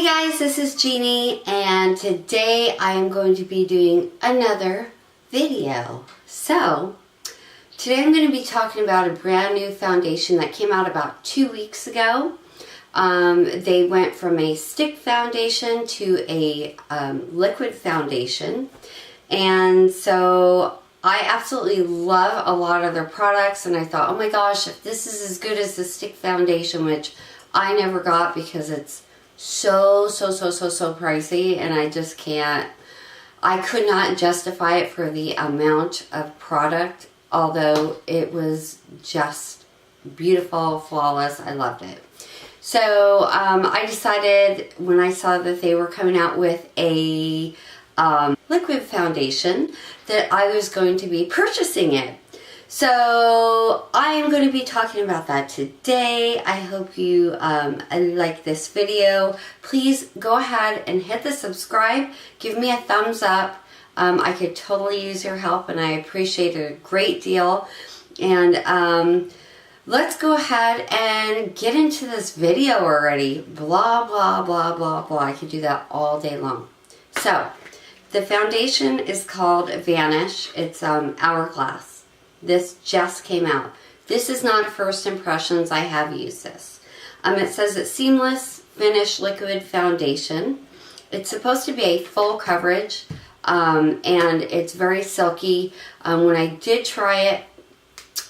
guys, this is Jeannie, and today I am going to be doing another video. So, today I'm going to be talking about a brand new foundation that came out about 2 weeks ago. They went from a stick foundation to a liquid foundation, and so I absolutely love a lot of their products, and I thought, oh my gosh, if this is as good as the stick foundation, which I never got because it's so pricey, and I just can't, I could not justify it for the amount of product, although it was just beautiful, flawless. I loved it. So I decided when I saw that they were coming out with a liquid foundation that I was going to be purchasing it. So I am going to be talking about that today. I hope you like this video. Please go ahead and hit the subscribe. Give me a thumbs up. I could totally use your help, and I appreciate it a great deal. And let's go ahead and get into this video already. Blah, blah, blah, blah, blah. I could do that all day long. So the foundation is called Vanish. It's Hourglass. This just came out. This is not first impressions. I have used this. It says it's seamless finish liquid foundation. It's supposed to be a full coverage, and it's very silky. When I did try it,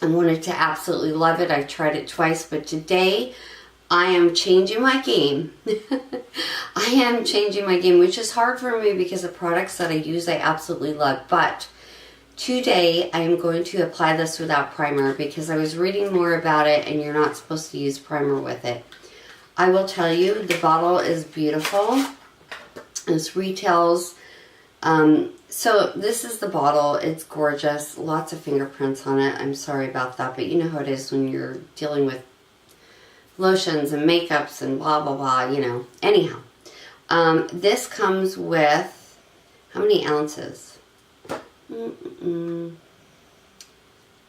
I wanted to absolutely love it. I've tried it twice, but today I am changing my game. I am changing my game, which is hard for me because the products that I use I absolutely love. But today I am going to apply this without primer because I was reading more about it, and you're not supposed to use primer with it. I will tell you, the bottle is beautiful. This retails, so this is the bottle. It's gorgeous. Lots of fingerprints on it. I'm sorry about that, but you know how it is when you're dealing with lotions and makeups and blah blah blah, you know. Anyhow, this comes with, how many ounces?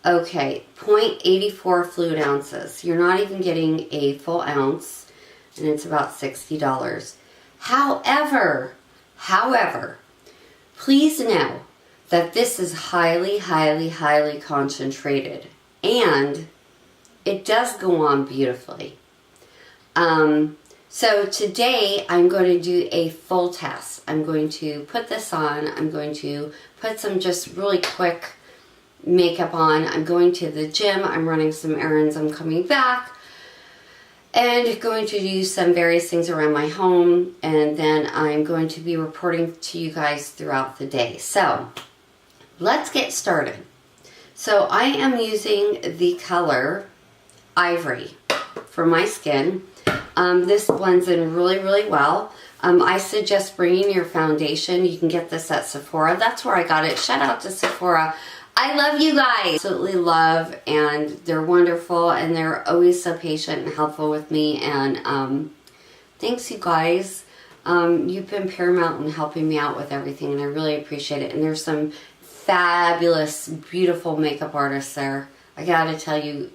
Okay, 0.84 fluid ounces. You're not even getting a full ounce, and it's about $60. However, please know that this is highly concentrated, and it does go on beautifully. So today I'm going to do a full test. I'm going to put this on. I'm going to put some just really quick makeup on. I'm going to the gym. I'm running some errands. I'm coming back and going to do some various things around my home, and then I'm going to be reporting to you guys throughout the day. So let's get started. So I am using the color Ivory for my skin. This blends in really well. I suggest bringing your foundation. You can get this at Sephora. That's where I got it. Shout out to Sephora. I love you guys. Absolutely love, and they're wonderful, and they're always so patient and helpful with me, and thanks you guys. You've been paramount in helping me out with everything, and I really appreciate it. And there's some fabulous, beautiful makeup artists there. I gotta tell you,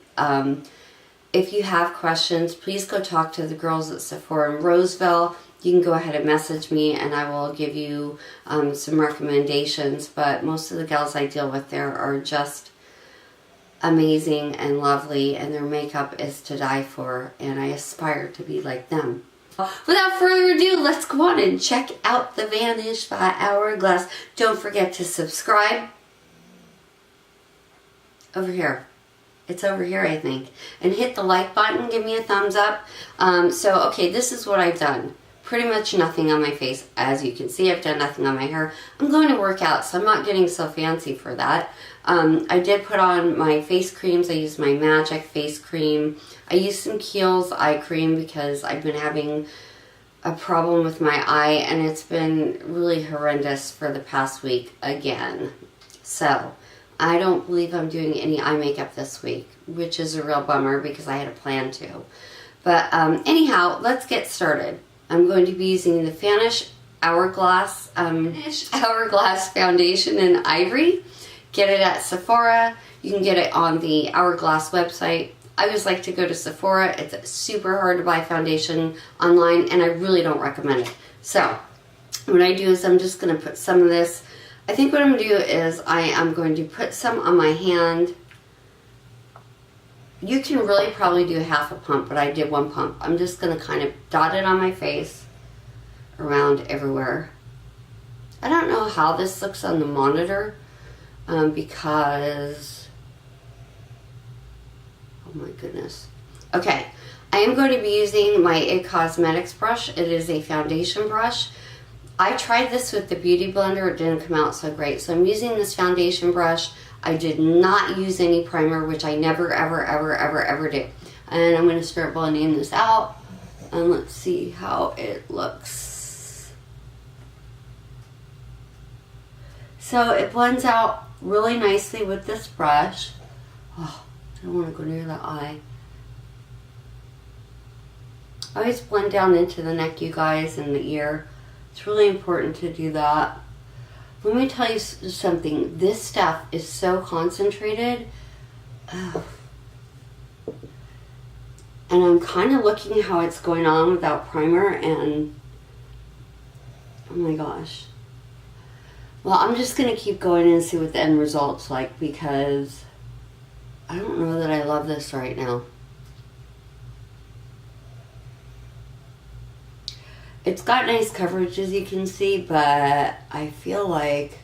if you have questions, please go talk to the girls at Sephora in Roseville. You can go ahead and message me, and I will give you some recommendations. But most of the gals I deal with there are just amazing and lovely, and their makeup is to die for, and I aspire to be like them. Without further ado, let's go on and check out the Vanish by Hourglass. Don't forget to subscribe. Over here. It's over here, I think. And hit the like button. Give me a thumbs up. Okay, this is what I've done. Pretty much nothing on my face. As you can see, I've done nothing on my hair. I'm going to work out, so I'm not getting so fancy for that. I did put on my face creams. I used my Magic face cream. I used some Keils eye cream because I've been having a problem with my eye, and it's been really horrendous for the past week again. So I don't believe I'm doing any eye makeup this week, which is a real bummer because I had a plan to. But anyhow, let's get started. I'm going to be using the Vanish Hourglass Foundation in Ivory. Get it at Sephora. You can get it on the Hourglass website. I always like to go to Sephora. It's super hard to buy foundation online, and I really don't recommend it. So what I do is I'm just going to put some of this. I think what I'm going to do is I am going to put some on my hand. You can really probably do half a pump, but I did one pump. I'm just going to kind of dot it on my face, around everywhere. I don't know how this looks on the monitor because, oh my goodness. Okay, I am going to be using my IT Cosmetics brush. It is a foundation brush. I tried this with the Beauty Blender. It didn't come out so great. So I'm using this foundation brush. I did not use any primer, which I never, ever, ever, ever, ever do. And I'm going to start blending this out. And let's see how it looks. So it blends out really nicely with this brush. Oh, I don't want to go near the eye. I always blend down into the neck, you guys, and the ear. It's really important to do that. Let me tell you something. This stuff is so concentrated. Oh. And I'm kind of looking how it's going on without primer, and oh my gosh. Well, I'm just going to keep going and see what the end result's like, because I don't know that I love this right now. It's got nice coverage, as you can see, but I feel like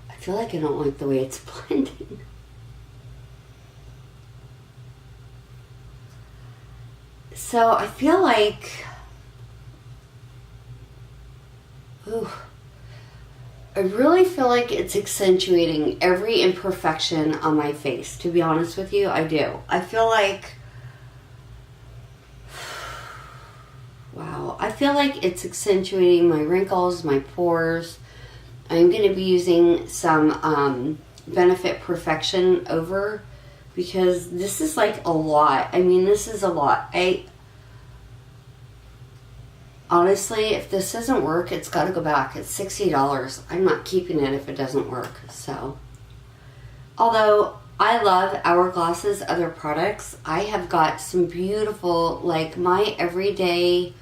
I don't like the way it's blending. So I feel like, ooh, I really feel like it's accentuating every imperfection on my face. To be honest with you, I do. I feel like, wow, I feel like it's accentuating my wrinkles, my pores. I'm going to be using some Benefit Perfection over, because this is like a lot. I mean, this is a lot. Honestly, if this doesn't work, it's got to go back. It's $60. I'm not keeping it if it doesn't work. So, although I love Hourglass's other products, I have got some beautiful, like my everyday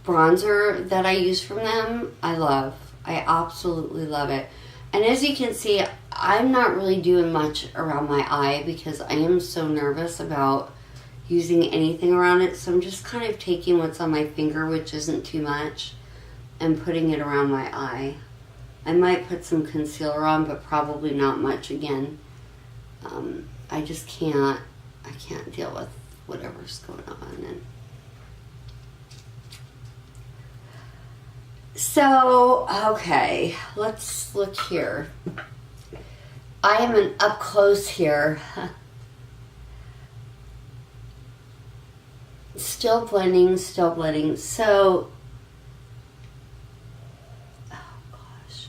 bronzer that I use from them, I love. I absolutely love it. And as you can see, I'm not really doing much around my eye because I am so nervous about using anything around it. So I'm just kind of taking what's on my finger, which isn't too much, and putting it around my eye. I might put some concealer on, but probably not much again. I just can't deal with whatever's going on. And so, okay, let's look here. I am an up close here. Still blending, still blending. So, oh gosh.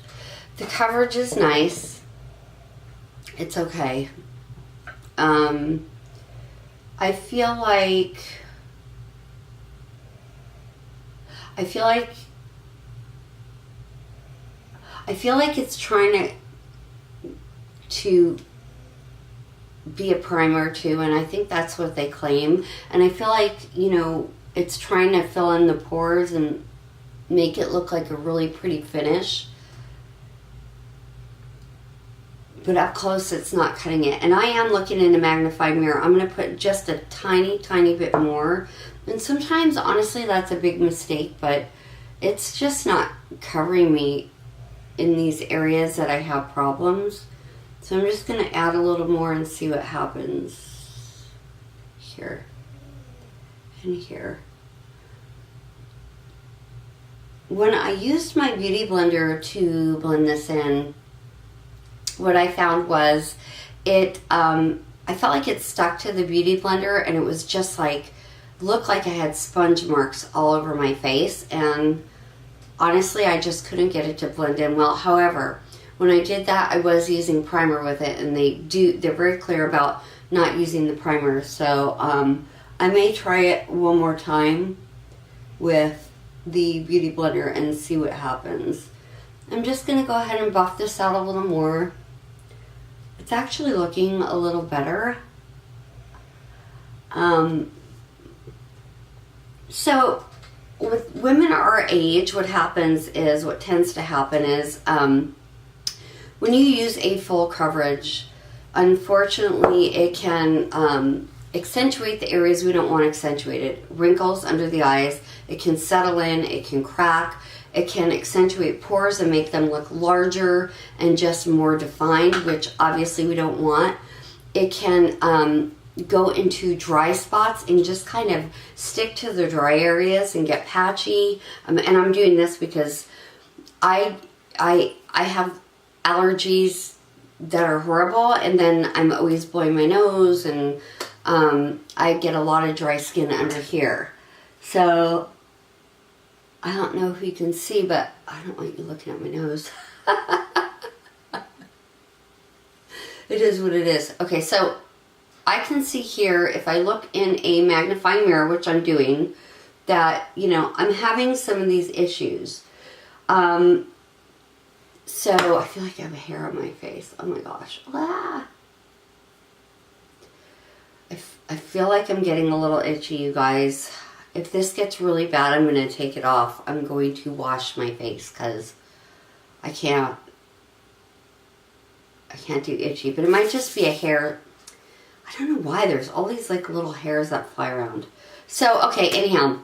The coverage is nice. It's okay. I feel like it's trying to be a primer too, and I think that's what they claim. And I feel like, you know, it's trying to fill in the pores and make it look like a really pretty finish. But up close, it's not cutting it. And I am looking in a magnified mirror. I'm going to put just a tiny, tiny bit more. And sometimes, honestly, that's a big mistake, but it's just not covering me in these areas that I have problems. So I'm just going to add a little more and see what happens here and here. When I used my Beauty Blender to blend this in, what I found was I felt like it stuck to the Beauty Blender, and it was just like, looked like I had sponge marks all over my face, and honestly, I just couldn't get it to blend in well. However, when I did that, I was using primer with it, and they're very clear about not using the primer. So I may try it one more time with the Beauty Blender and see what happens. I'm just going to go ahead and buff this out a little more. It's actually looking a little better. So with women our age, what tends to happen is when you use a full coverage, unfortunately it can accentuate the areas we don't want accentuated. Wrinkles under the eyes, it can settle in, it can crack, it can accentuate pores and make them look larger and just more defined, which obviously we don't want. It can go into dry spots and just kind of stick to the dry areas and get patchy. And I'm doing this because I have allergies that are horrible, and then I'm always blowing my nose, and I get a lot of dry skin under here. So I don't know if you can see, but I don't want you looking at my nose. It is what it is. Okay, so I can see here, if I look in a magnifying mirror, which I'm doing, that, you know, I'm having some of these issues. So I feel like I have a hair on my face. Oh my gosh. Ah. I feel like I'm getting a little itchy, you guys. If this gets really bad, I'm going to take it off. I'm going to wash my face because I can't do itchy. But it might just be a hair. I don't know why there's all these like little hairs that fly around. So, okay, anyhow,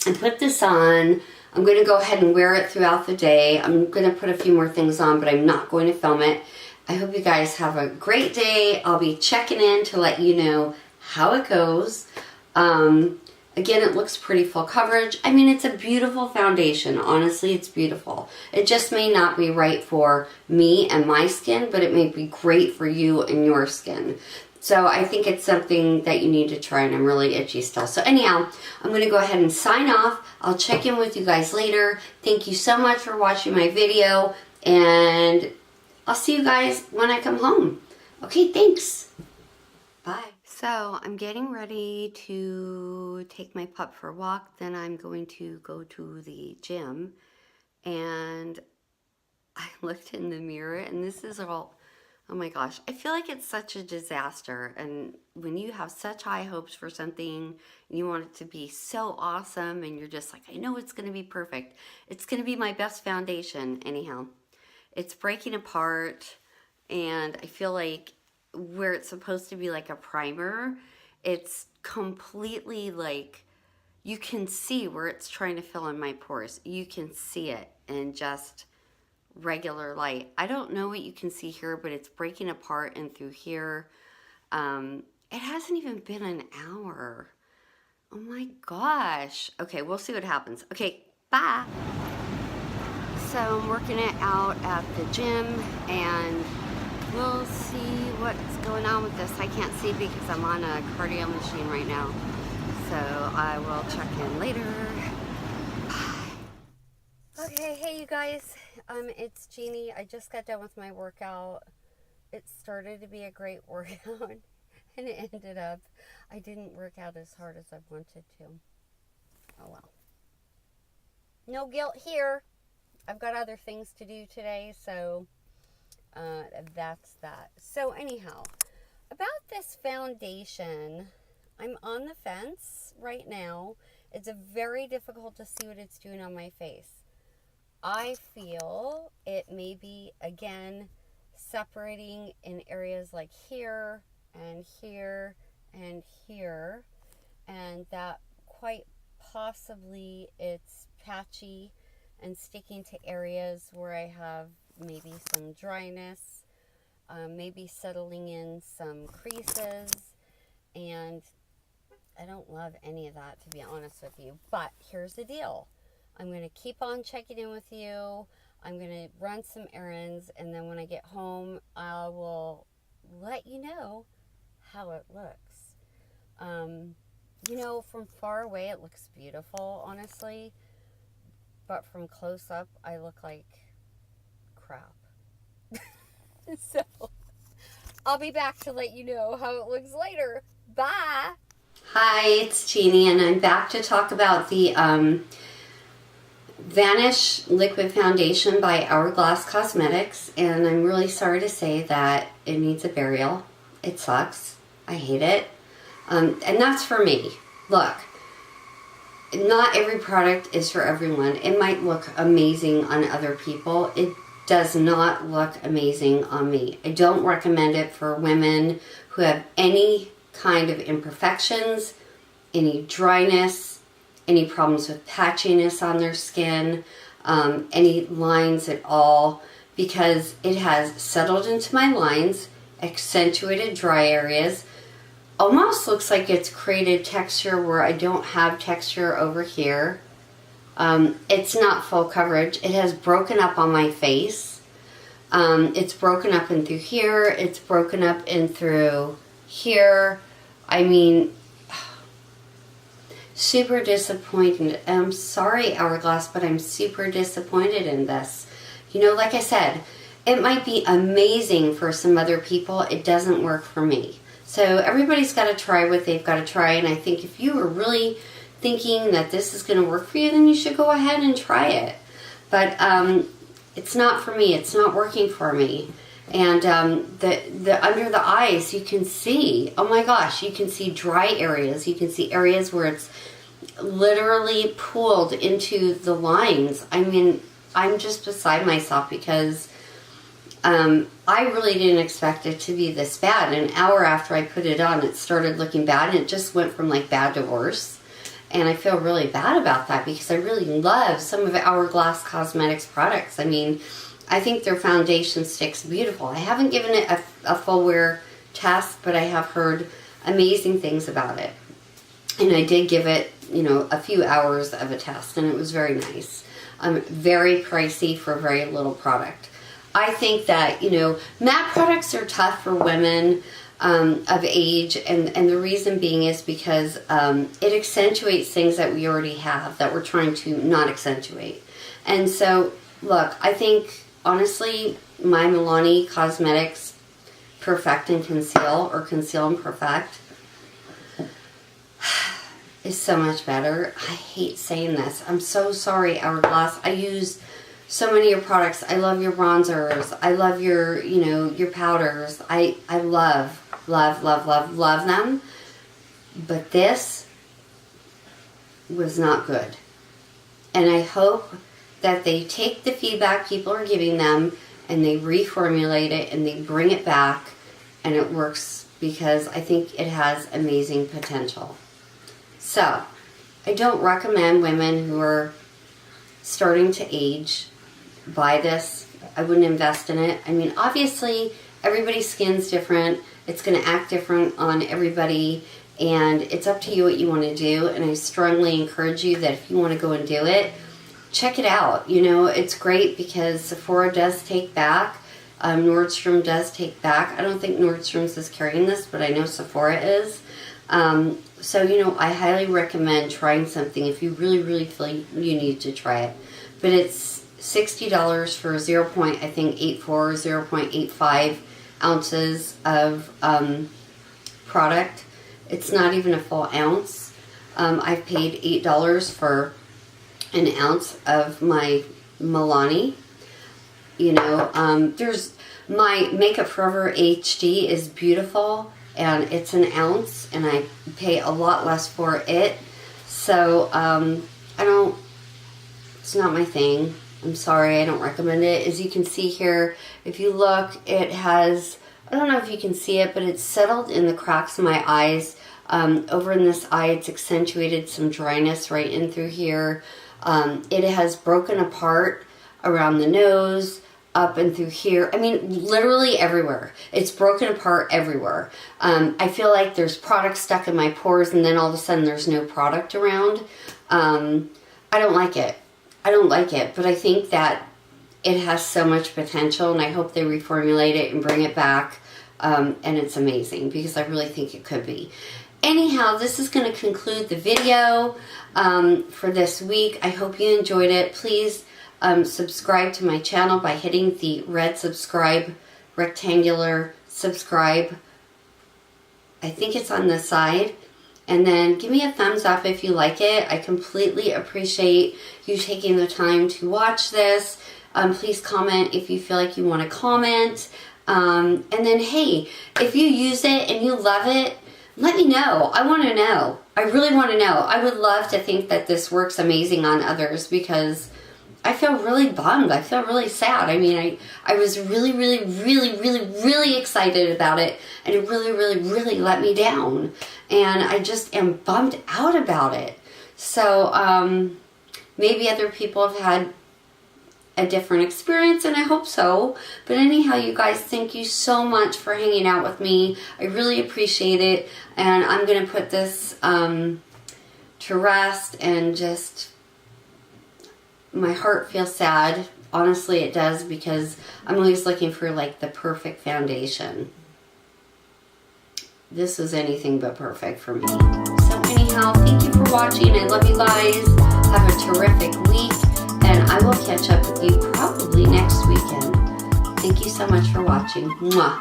I put this on. I'm going to go ahead and wear it throughout the day. I'm going to put a few more things on, but I'm not going to film it. I hope you guys have a great day. I'll be checking in to let you know how it goes. Again, it looks pretty full coverage. I mean, it's a beautiful foundation. Honestly, it's beautiful. It just may not be right for me and my skin, but it may be great for you and your skin. So I think it's something that you need to try, and I'm really itchy still. So anyhow, I'm going to go ahead and sign off. I'll check in with you guys later. Thank you so much for watching my video, and I'll see you guys when I come home. Okay, thanks. Bye. So I'm getting ready to take my pup for a walk. Then I'm going to go to the gym, and I looked in the mirror, and this is all... Oh my gosh, I feel like it's such a disaster, and when you have such high hopes for something and you want it to be so awesome and you're just like, I know it's going to be perfect. It's going to be my best foundation. Anyhow, it's breaking apart, and I feel like where it's supposed to be like a primer, it's completely like, you can see where it's trying to fill in my pores. You can see it in just regular light. I don't know what you can see here, but it's breaking apart and through here. It hasn't even been an hour. Oh my gosh. Okay, we'll see what happens. Okay, bye. So I'm working it out at the gym, and we'll see what's going on with this. I can't see because I'm on a cardio machine right now. So I will check in later. Okay, hey you guys, it's Jeannie. I just got done with my workout. It started to be a great workout, and it ended up, I didn't work out as hard as I wanted to. Oh well. No guilt here. I've got other things to do today, so that's that. So anyhow, about this foundation, I'm on the fence right now. It's very difficult to see what it's doing on my face. I feel it may be, again, separating in areas like here and here and here, and that quite possibly it's patchy and sticking to areas where I have maybe some dryness, maybe settling in some creases, and I don't love any of that, to be honest with you. But here's the deal. I'm going to keep on checking in with you. I'm going to run some errands, and then when I get home, I will let you know how it looks. You know, from far away, it looks beautiful, honestly. But from close up, I look like crap. So, I'll be back to let you know how it looks later. Bye! Hi, it's Jeannie, and I'm back to talk about the Vanish Liquid Foundation by Hourglass Cosmetics, and I'm really sorry to say that it needs a burial. It sucks. I hate it. And that's for me. Look, not every product is for everyone. It might look amazing on other people. It does not look amazing on me. I don't recommend it for women who have any kind of imperfections, any dryness, any problems with patchiness on their skin, any lines at all, because it has settled into my lines, accentuated dry areas, almost looks like it's created texture where I don't have texture over here. It's not full coverage. It has broken up on my face. It's broken up in through here. It's broken up in through here. I mean, super disappointed. I'm sorry, Hourglass, but I'm super disappointed in this. You know, like I said, it might be amazing for some other people. It doesn't work for me. So everybody's got to try what they've got to try, and I think if you are really thinking that this is going to work for you, then you should go ahead and try it. But it's not for me. It's not working for me. And the under the eyes, you can see, oh my gosh, you can see dry areas. You can see areas where it's literally pooled into the lines. I mean, I'm just beside myself because I really didn't expect it to be this bad. An hour after I put it on, it started looking bad, and it just went from like bad to worse. And I feel really bad about that because I really love some of Hourglass Cosmetics products. I mean, I think their foundation stick's beautiful. I haven't given it a full wear test, but I have heard amazing things about it. And I did give it, you know, a few hours of a test, and it was very nice. Very pricey for very little product. I think that, you know, matte products are tough for women of age, and the reason being is because it accentuates things that we already have that we're trying to not accentuate. And so, look, I think, honestly, my Milani Cosmetics Perfect and Conceal, or Conceal and Perfect, is so much better. I hate saying this. I'm so sorry, Hourglass. I use so many of your products. I love your bronzers. I love your, you know, your powders. I love them. But this was not good. And I hope that they take the feedback people are giving them and they reformulate it and they bring it back and it works, because I think it has amazing potential. So, I don't recommend women who are starting to age buy this. I wouldn't invest in it. I mean, obviously, everybody's skin's different. It's going to act different on everybody, and it's up to you what you want to do. And I strongly encourage you that if you want to go and do it, check it out. You know, it's great because Sephora does take back. Nordstrom does take back. I don't think Nordstrom's is carrying this, but I know Sephora is. So, you know, I highly recommend trying something if you really feel you need to try it. But it's $60 for 0.84, 0.85 ounces of product. It's not even a full ounce. I've paid $8 for an ounce of my Milani. You know, there's my Makeupforever HD is beautiful, and it's an ounce, and I pay a lot less for it. So, it's not my thing. I'm sorry, I don't recommend it. As you can see here, if you look, it has, I don't know if you can see it, but it's settled in the cracks of my eyes. Over in this eye, it's accentuated some dryness right in through here. It has broken apart around the nose, up and through here. I mean, literally everywhere. It's broken apart everywhere. I feel like there's product stuck in my pores, and then all of a sudden there's no product around. I don't like it. I don't like it, but I think that it has so much potential, and I hope they reformulate it and bring it back, and it's amazing, because I really think it could be. Anyhow, this is going to conclude the video for this week. I hope you enjoyed it. Please subscribe to my channel by hitting the red subscribe, rectangular subscribe. I think it's on the side. And then give me a thumbs up if you like it. I completely appreciate you taking the time to watch this. Please comment if you feel like you want to comment. And then, hey, if you use it and you love it, let me know. I want to know. I really want to know. I would love to think that this works amazing on others, because I feel really bummed. I feel really sad. I mean, I was really excited about it, and it really let me down. And I just am bummed out about it. So maybe other people have had a different experience, and I hope so. But anyhow, you guys, thank you so much for hanging out with me. I really appreciate it. And I'm going to put this to rest, and just, my heart feels sad. Honestly, it does, because I'm always looking for like the perfect foundation. This was anything but perfect for me. So anyhow, thank you for watching. I love you guys. Have a terrific week, and I will catch up with you probably next weekend. Thank you so much for watching. Mwah.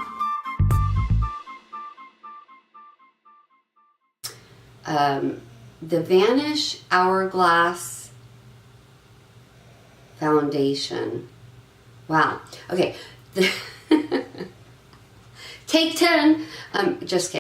The Vanish Hourglass Foundation. Wow. Okay. Take 10. Just kidding.